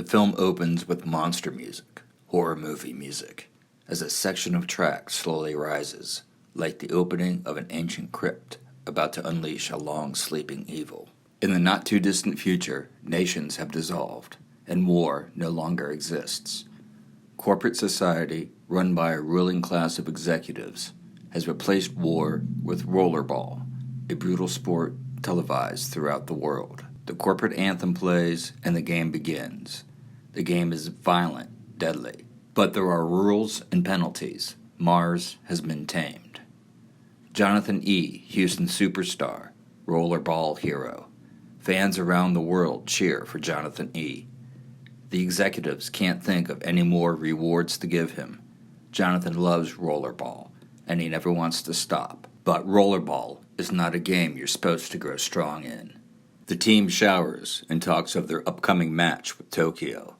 The film opens with monster music, horror movie music, as a section of track slowly rises, like the opening of an ancient crypt about to unleash a long-sleeping evil. In the not-too-distant future, nations have dissolved, and war no longer exists. Corporate society, run by a ruling class of executives, has replaced war with Rollerball, a brutal sport televised throughout the world. The corporate anthem plays, and the game begins. The game is violent, deadly, but there are rules and penalties. Mars has been tamed. Jonathan E., Houston superstar, Rollerball hero. Fans around the world cheer for Jonathan E. The executives can't think of any more rewards to give him. Jonathan loves Rollerball, and he never wants to stop. But Rollerball is not a game you're supposed to grow strong in. The team showers and talks of their upcoming match with Tokyo.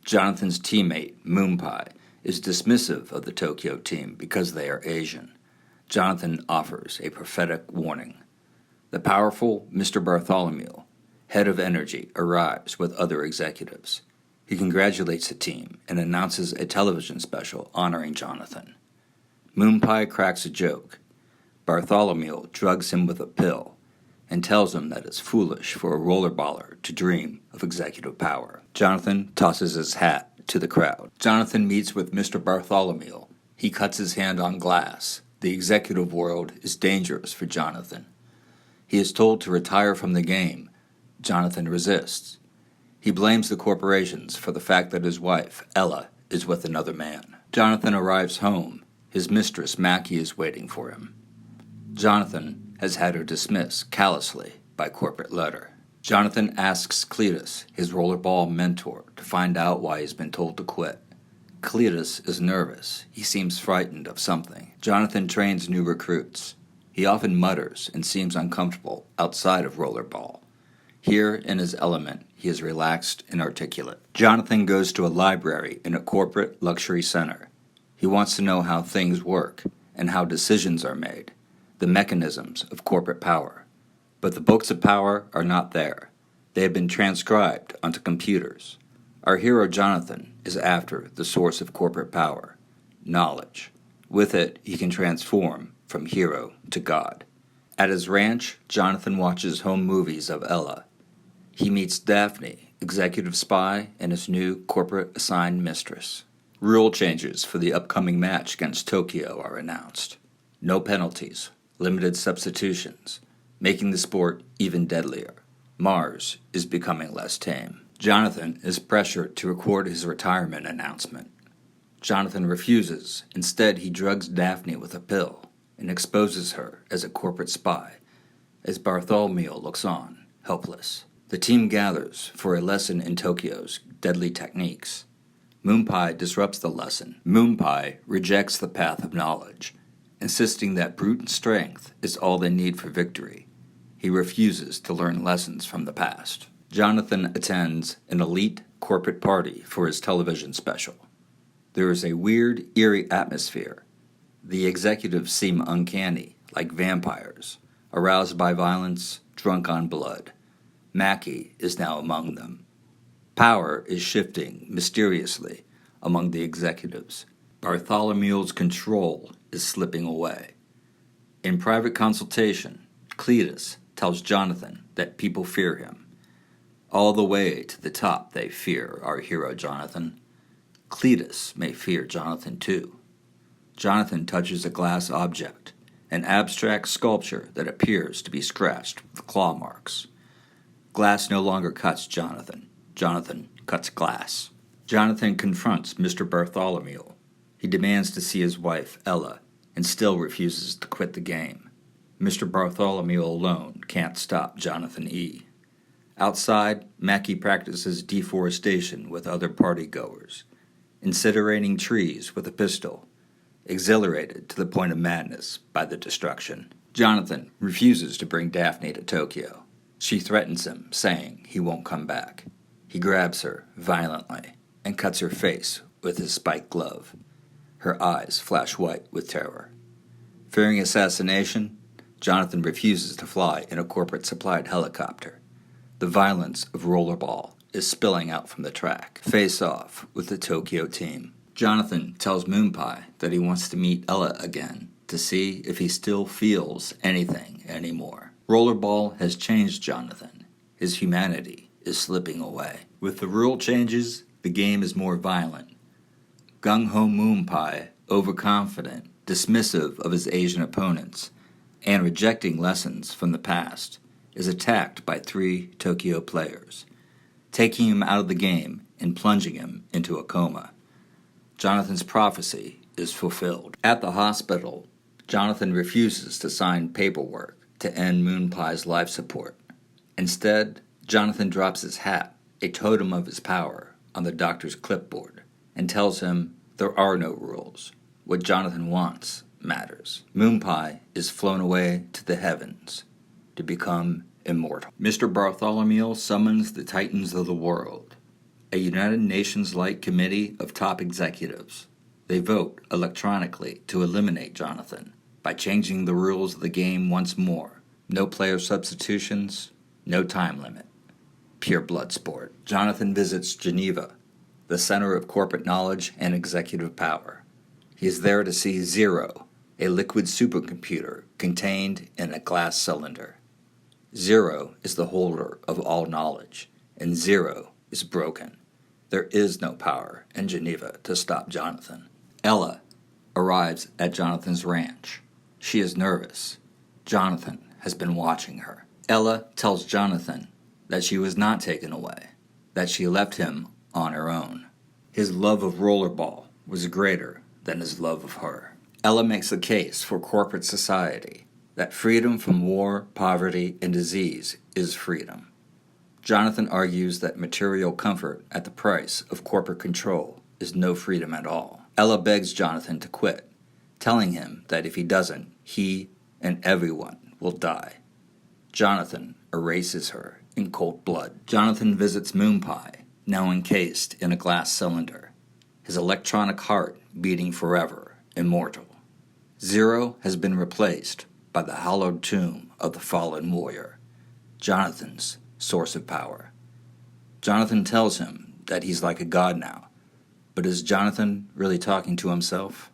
Jonathan's teammate, Moonpie, is dismissive of the Tokyo team because they are Asian. Jonathan offers a prophetic warning. The powerful Mr. Bartholomew, head of energy, arrives with other executives. He congratulates the team and announces a television special honoring Jonathan. Moonpie cracks a joke. Bartholomew drugs him with a pill and tells him that it's foolish for a rollerballer to dream of executive power. Jonathan tosses his hat to the crowd. Jonathan meets with Mr. Bartholomew. He cuts his hand on glass. The executive world is dangerous for Jonathan. He is told to retire from the game. Jonathan resists. He blames the corporations for the fact that his wife, Ella, is with another man. Jonathan arrives home. His mistress, Mackie, is waiting for him. Jonathan has had her dismissed callously by corporate letter. Jonathan asks Cletus, his rollerball mentor, to find out why he's been told to quit. Cletus is nervous. He seems frightened of something. Jonathan trains new recruits. He often mutters and seems uncomfortable outside of rollerball. Here, in his element, he is relaxed and articulate. Jonathan goes to a library in a corporate luxury center. He wants to know how things work and how decisions are made, the mechanisms of corporate power. But the books of power are not there. They have been transcribed onto computers. Our hero Jonathan is after the source of corporate power, knowledge. With it, he can transform from hero to god. At his ranch, Jonathan watches home movies of Ella. He meets Daphne, executive spy, and his new corporate-assigned mistress. Rule changes for the upcoming match against Tokyo are announced. No penalties, limited substitutions, making the sport even deadlier. Mars is becoming less tame. Jonathan is pressured to record his retirement announcement. Jonathan refuses. Instead, he drugs Daphne with a pill and exposes her as a corporate spy, as Bartholomew looks on, helpless. The team gathers for a lesson in Tokyo's deadly techniques. Moonpie disrupts the lesson. Moonpie rejects the path of knowledge, insisting that brute strength is all they need for victory. He refuses to learn lessons from the past. Jonathan attends an elite corporate party for his television special. There is a weird, eerie atmosphere. The executives seem uncanny, like vampires, aroused by violence, drunk on blood. Mackie is now among them. Power is shifting mysteriously among the executives. Bartholomew's control is slipping away. In private consultation, Cletus tells Jonathan that people fear him. All the way to the top they fear our hero Jonathan. Cletus may fear Jonathan too. Jonathan touches a glass object, an abstract sculpture that appears to be scratched with claw marks. Glass no longer cuts Jonathan. Jonathan cuts glass. Jonathan confronts Mr. Bartholomew. He demands to see his wife, Ella, and still refuses to quit the game. Mr. Bartholomew alone can't stop Jonathan E. Outside, Mackie practices deforestation with other partygoers, incinerating trees with a pistol, exhilarated to the point of madness by the destruction. Jonathan refuses to bring Daphne to Tokyo. She threatens him, saying he won't come back. He grabs her violently and cuts her face with his spiked glove. Her eyes flash white with terror. Fearing assassination, Jonathan refuses to fly in a corporate-supplied helicopter. The violence of Rollerball is spilling out from the track. Face off with the Tokyo team. Jonathan tells Moonpie that he wants to meet Ella again to see if he still feels anything anymore. Rollerball has changed Jonathan. His humanity is slipping away. With the rule changes, the game is more violent. Gung-ho Moonpie, overconfident, dismissive of his Asian opponents, and rejecting lessons from the past, is attacked by 3 Tokyo players, taking him out of the game and plunging him into a coma. Jonathan's prophecy is fulfilled. At the hospital, Jonathan refuses to sign paperwork to end Moonpie's life support. Instead, Jonathan drops his hat, a totem of his power, on the doctor's clipboard, and tells him there are no rules. What Jonathan wants matters. Moonpie is flown away to the heavens to become immortal. Mr. Bartholomew summons the Titans of the world, a United Nations-like committee of top executives. They vote electronically to eliminate Jonathan by changing the rules of the game once more. No player substitutions, no time limit. Pure blood sport. Jonathan visits Geneva, the center of corporate knowledge and executive power. He is there to see Zero, a liquid supercomputer contained in a glass cylinder. Zero is the holder of all knowledge, and Zero is broken. There is no power in Geneva to stop Jonathan. Ella arrives at Jonathan's ranch. She is nervous. Jonathan has been watching her. Ella tells Jonathan that she was not taken away, that she left him on her own. His love of rollerball was greater than his love of her. Ella makes a case for corporate society, that freedom from war, poverty, and disease is freedom. Jonathan argues that material comfort at the price of corporate control is no freedom at all. Ella begs Jonathan to quit, telling him that if he doesn't, he and everyone will die. Jonathan erases her in cold blood. Jonathan visits Moonpie, now encased in a glass cylinder, his electronic heart beating forever, immortal. Zero has been replaced by the hallowed tomb of the fallen warrior, Jonathan's source of power. Jonathan tells him that he's like a god now, but is Jonathan really talking to himself?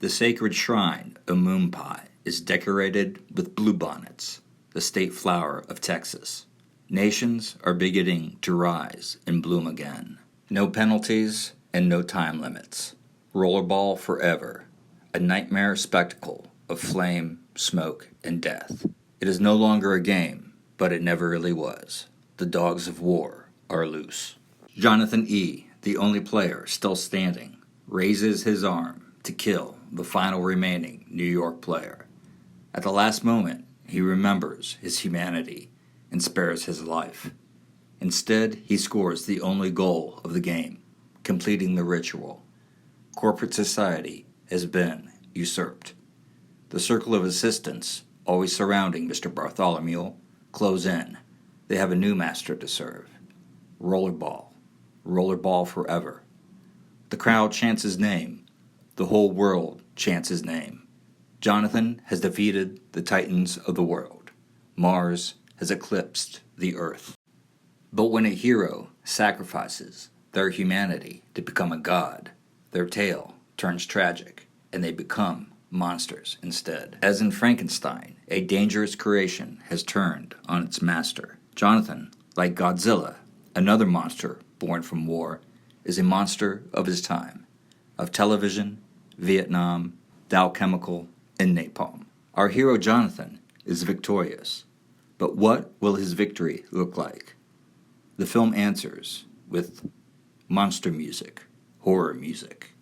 The sacred shrine of Moonpie is decorated with bluebonnets, the state flower of Texas. Nations are beginning to rise and bloom again. No penalties and no time limits. Rollerball forever, a nightmare spectacle of flame, smoke, and death. It is no longer a game, but it never really was. The dogs of war are loose. Jonathan E., the only player still standing, raises his arm to kill the final remaining New York player. At the last moment, he remembers his humanity and spares his life. Instead, he scores the only goal of the game, completing the ritual. Corporate society has been usurped. The circle of assistants, always surrounding Mr. Bartholomew, close in. They have a new master to serve. Rollerball. Rollerball forever. The crowd chants his name. The whole world chants his name. Jonathan has defeated the Titans of the world. Mars has eclipsed the Earth. But when a hero sacrifices their humanity to become a god, their tale turns tragic, and they become monsters instead. As in Frankenstein, a dangerous creation has turned on its master. Jonathan, like Godzilla, another monster born from war, is a monster of his time, of television, Vietnam, Dow Chemical, and napalm. Our hero Jonathan is victorious, but what will his victory look like? The film answers with monster music, horror music.